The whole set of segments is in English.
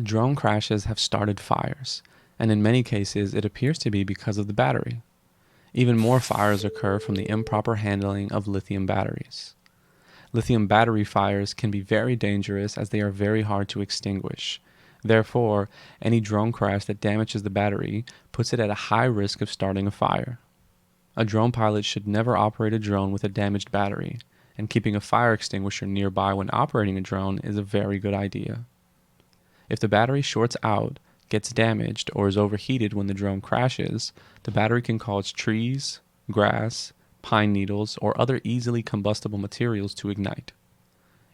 Drone crashes have started fires, and in many cases it appears to be because of the battery. Even more fires occur from the improper handling of lithium batteries. Lithium battery fires can be very dangerous as they are very hard to extinguish. Therefore, any drone crash that damages the battery puts it at a high risk of starting a fire. A drone pilot should never operate a drone with a damaged battery, and keeping a fire extinguisher nearby when operating a drone is a very good idea. If the battery shorts out, gets damaged, or is overheated when the drone crashes, the battery can cause trees, grass, pine needles, or other easily combustible materials to ignite.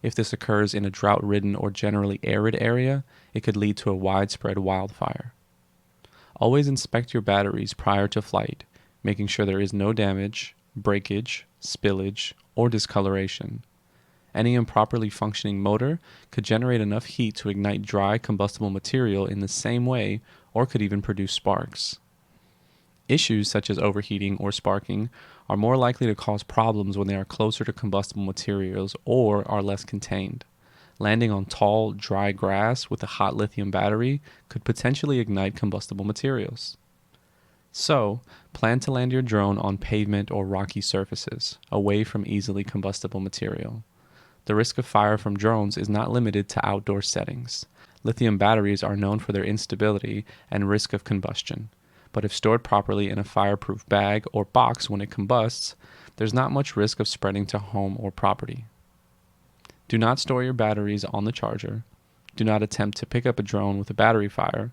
If this occurs in a drought-ridden or generally arid area, it could lead to a widespread wildfire. Always inspect your batteries prior to flight, making sure there is no damage, breakage, spillage, or discoloration. Any improperly functioning motor could generate enough heat to ignite dry combustible material in the same way, or could even produce sparks. Issues such as overheating or sparking are more likely to cause problems when they are closer to combustible materials or are less contained. Landing on tall, dry grass with a hot lithium battery could potentially ignite combustible materials. So, plan to land your drone on pavement or rocky surfaces, away from easily combustible material. The risk of fire from drones is not limited to outdoor settings. Lithium batteries are known for their instability and risk of combustion, but if stored properly in a fireproof bag or box when it combusts, there's not much risk of spreading to home or property. Do not store your batteries on the charger. Do not attempt to pick up a drone with a battery fire.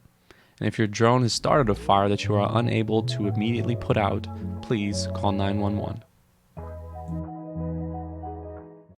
And if your drone has started a fire that you are unable to immediately put out, please call 911.